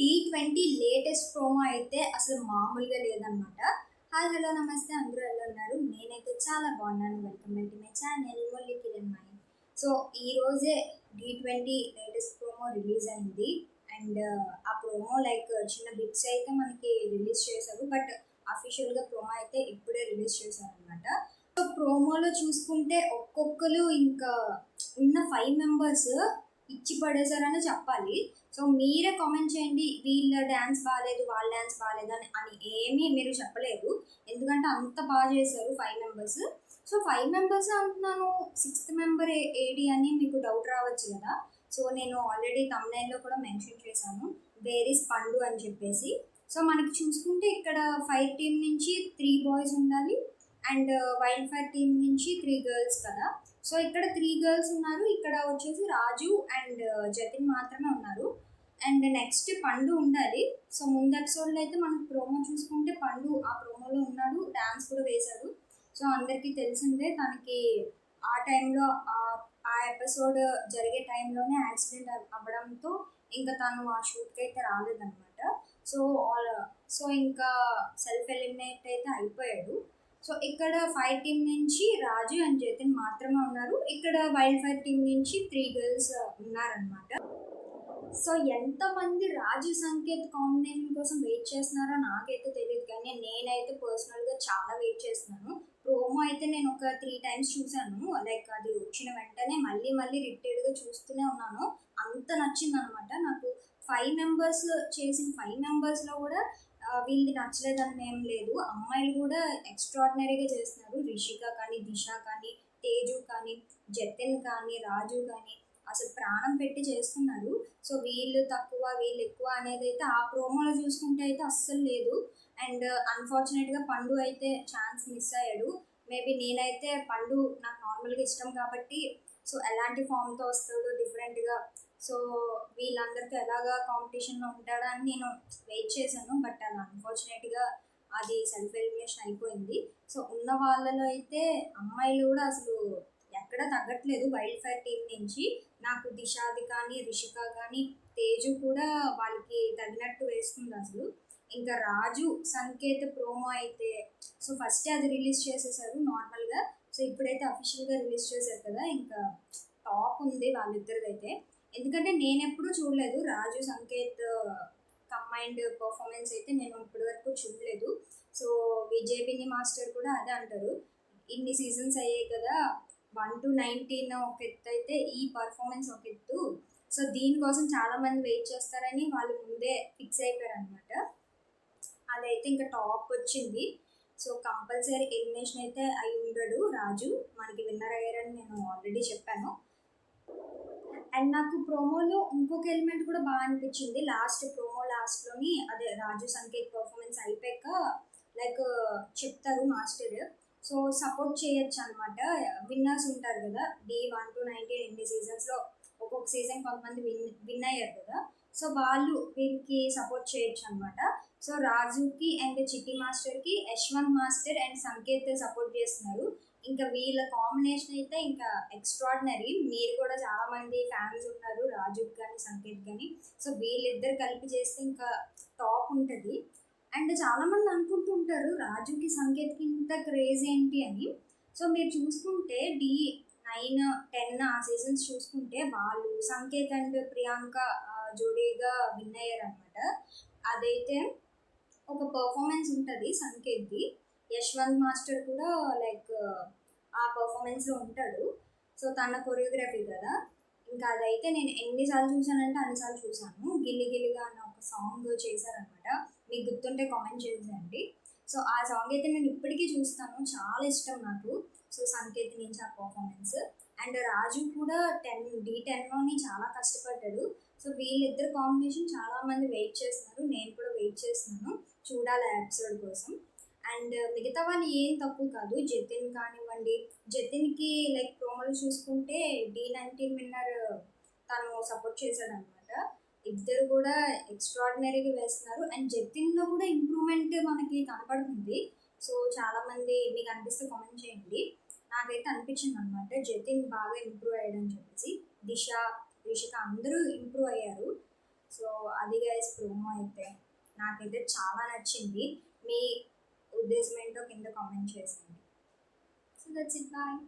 D20 latest promo అయితే అసలు మామూలుగా లేదనమాట. హాయ్ హలో నమస్తే, అందరూ ఎలా ఉన్నారు? నేనైతే చాలా బాగున్నాను. Welcome back to my channel only Kiran my. So ఈ రోజే D20 లేటెస్ట్ ప్రోమో రిలీజ్ అయింది. అండ్ ఆ ప్రోమో చిన్న బిట్స్ అయితే మనకి రిలీజ్ చేశారు, బట్ అఫీషియల్గా ప్రోమో అయితే ఇప్పుడే రిలీజ్ చేశారు అనమాట. సో ప్రోమోలో చూసుకుంటే ఒక్కొక్కరు ఇంకా ఉన్న 5 మెంబర్స్ ఇచ్చి పడేశారని చెప్పాలి. సో మీరే కామెంట్ చేయండి, వీళ్ళ డ్యాన్స్ బాగాలేదు, వాళ్ళ డ్యాన్స్ బాగాలేదు అని ఏమీ మీరు చెప్పలేదు, ఎందుకంటే అంత బాగా చేశారు 5 మెంబర్స్. సో 5 మెంబర్స్ అంటున్నాను, 6th మెంబర్ ఏడి అని మీకు డౌట్ రావచ్చు కదా. సో నేను ఆల్రెడీ తమ్నైల్లో కూడా మెన్షన్ చేశాను, వేర్ ఈస్ పండు అని చెప్పేసి. సో మనకి చూసుకుంటే ఇక్కడ ఫైర్ టీమ్ నుంచి 3 బాయ్స్ ఉండాలి అండ్ వైల్డ్ ఫైర్ టీమ్ నుంచి 3 గర్ల్స్ కదా. సో ఇక్కడ 3 గర్ల్స్ ఉన్నారు, ఇక్కడ వచ్చేసి రాజు అండ్ జతిన్ మాత్రమే ఉన్నారు. అండ్ నెక్స్ట్ పండు ఉండాలి. సో ముందు ఎపిసోడ్లో అయితే మనకు ప్రోమో చూసుకుంటే పండు ఆ ప్రోమోలో ఉన్నాడు, డ్యాన్స్ కూడా వేశాడు. సో అందరికీ తెలిసిందే, తనకి ఆ టైంలో ఆ ఎపిసోడ్ జరిగే టైంలోనే యాక్సిడెంట్ అవ్వడంతో ఇంకా తను ఆ షూట్కి అయితే రాలేదన్నమాట. సో ఇంకా సెల్ఫ్ ఎలిమినేట్ అయితే అయిపోయాడు. సో ఇక్కడ ఫైర్ టీమ్ నుంచి రాజు అండ్ జతిన్ మాత్రమే ఉన్నారు, ఇక్కడ వైల్డ్ ఫైర్ టీమ్ నుంచి 3 గర్ల్స్ ఉన్నారనమాట. సో ఎంతమంది రాజు సంకేత్ కాంబినేషన్ కోసం వెయిట్ చేస్తున్నారో నాకైతే తెలియదు, కానీ నేనైతే పర్సనల్గా చాలా వెయిట్ చేస్తున్నాను. ప్రోమో అయితే నేను ఒక 3 times చూశాను, అది వచ్చిన వెంటనే మళ్ళీ రిపీటెడ్గా చూస్తూనే ఉన్నాను. అంత నచ్చింది అనమాట నాకు. 5 మెంబర్స్ చేసిన 5 మెంబర్స్లో కూడా వీళ్ళది నచ్చలేదని ఏం లేదు, అమ్మాయిలు కూడా ఎక్స్ట్రాడినరీగా చేస్తున్నారు. రిషిక కానీ, దిశ కానీ, తేజు కానీ, జతిన్ కానీ, రాజు కానీ అసలు ప్రాణం పెట్టి చేస్తున్నారు. సో వీళ్ళు తక్కువ వీళ్ళు ఎక్కువ అనేది అయితే ఆ ప్రోమోలో చూసుకుంటే అయితే అస్సలు లేదు. అండ్ అన్ఫార్చునేట్గా పండు అయితే ఛాన్స్ మిస్ అయ్యాడు. మేబీ నేనైతే పండు నాకు నార్మల్గా ఇష్టం కాబట్టి, సో ఎలాంటి ఫామ్తో వస్తాడో డిఫరెంట్గా, సో వీళ్ళందరితో ఎలాగా కాంపిటీషన్లో ఉంటాడా అని నేను వెయిట్ చేశాను. బట్ అది అన్ఫార్చునేట్గా అది సెల్ఫ్ ఎలిమినేషన్ అయిపోయింది. సో ఉన్న వాళ్ళలో అయితే అమ్మాయిలు కూడా అసలు ఎక్కడ తగ్గట్లేదు. వైల్డ్ ఫైర్ టీం నుంచి నాకు దిశాది కానీ, రిషిక కానీ, తేజు కూడా వాళ్ళకి తగినట్టు వేస్తుంది అసలు. ఇంకా రాజు సంకేత్ ప్రోమో అయితే సో ఫస్ట్ అది రిలీజ్ చేసేసారు నార్మల్గా. సో ఇప్పుడైతే అఫీషియల్గా రిలీజ్ చేశారు కదా, ఇంకా టాప్ ఉంది వాళ్ళిద్దరిదైతే. ఎందుకంటే నేను ఎప్పుడూ చూడలేదు రాజు సంకేత్ కంబైన్డ్ పర్ఫార్మెన్స్ అయితే నేను ఇప్పటి వరకు చూడలేదు. సో విజయ్ మాస్టర్ కూడా అదే అంటారు, ఇన్ని సీజన్స్ అయ్యాయి కదా, 1 to 19 ఒక ఎత్తు అయితే ఈ పర్ఫార్మెన్స్ ఒక ఎత్తు. సో దీనికోసం చాలామంది వెయిట్ చేస్తారని వాళ్ళు ముందే ఫిక్స్ అయిపోయారు అనమాట. అదైతే ఇంకా టాప్ వచ్చింది. సో కంపల్సరీ ఎలిమినేషన్ అయితే అయి ఉండడు రాజు, మనకి విన్నర్ అయ్యారని నేను ఆల్రెడీ చెప్పాను. అండ్ నాకు ప్రోమోలో ఇంకొక ఎలిమెంట్ కూడా బాగా అనిపించింది. ప్రోమో లాస్ట్లోని అదే రాజు సంకేత్ పర్ఫార్మెన్స్ అయిపోయాక చెప్తారు మాస్టర్, సో సపోర్ట్ చేయొచ్చు అనమాట. విన్నర్స్ ఉంటారు కదా, D1 to 19 ఎన్ని సీజన్స్లో ఒక్కొక్క సీజన్ కొంతమంది విన్ అయ్యారు కదా, సో వాళ్ళు వీళ్ళకి సపోర్ట్ చేయొచ్చు అనమాట. సో రాజుకి అండ్ చిట్టి మాస్టర్కి Yashwant master and Sanket support చేస్తున్నారు. ఇంకా వీళ్ళ కాంబినేషన్ అయితే ఇంకా ఎక్స్ట్రాడినరీ. మీరు కూడా చాలామంది ఫ్యాన్స్ ఉన్నారు రాజుకి కానీ సంకేత్ కానీ. సో వీళ్ళిద్దరు కలిపి చేస్తే ఇంకా టాప్ ఉంటుంది. అండ్ చాలామంది అనుకుంటుంటారు రాజుకి సంకేత్కి ఇంత క్రేజ్ ఏంటి అని. సో మీరు చూసుకుంటే D9, 10 ఆ సీజన్స్ చూసుకుంటే వాళ్ళు సంకేత్ అండ్ ప్రియాంక జోడీగా విన్ అయ్యారనమాట. అదైతే ఒక పర్ఫార్మెన్స్ ఉంటుంది సంకేత్ది. యశ్వంత్ మాస్టర్ కూడా ఆ పర్ఫార్మెన్స్లో ఉంటాడు. సో తన కొరియోగ్రఫీ కదా, ఇంకా అదైతే నేను ఎన్నిసార్లు చూసానంటే అన్నిసార్లు చూసాను. గిల్లి గిల్లిగా అన్న ఒక సాంగ్ చేశారనమాట, మీకు గుర్తుంటే కామెంట్ చేసేయండి. సో ఆ సాంగ్ అయితే నేను ఇప్పటికీ చూస్తాను, చాలా ఇష్టం నాకు. సో సంకేత్ నుంచి ఆ పర్ఫార్మెన్స్. అండ్ రాజు కూడా D10లోని చాలా కష్టపడ్డాడు. సో వీళ్ళిద్దరు కాంబినేషన్ చాలామంది వెయిట్ చేస్తున్నారు, నేను కూడా వెయిట్ చేస్తున్నాను చూడాలి ఆ ఎపిసోడ్ కోసం. అండ్ మిగతా వాళ్ళు ఏం తప్పు కాదు, జతిన్ కానివ్వండి, జతిన్కి ప్రోమోలు చూసుకుంటే D19 విన్నర్ తను సపోర్ట్ చేశాడనమాట. ఇద్దరు కూడా ఎక్స్ట్రాడినరీగా వేస్తున్నారు. అండ్ జతిన్లో కూడా ఇంప్రూవ్మెంట్ మనకి కనపడుతుంది. సో చాలామంది మీకు అనిపిస్తే కామెంట్ చేయండి. నాకైతే అనిపించింది అనమాట జతిన్ బాగా ఇంప్రూవ్ అయ్యాడని చెప్పేసి. దిశ, రిషిక అందరూ ఇంప్రూవ్ అయ్యారు. సో అది గైస్ ప్రోమో అయితే నాకైతే చాలా నచ్చింది. మీ ఉద్దేశం ఏంటో కింద కామెంట్ చేసింది. So that's it, bye.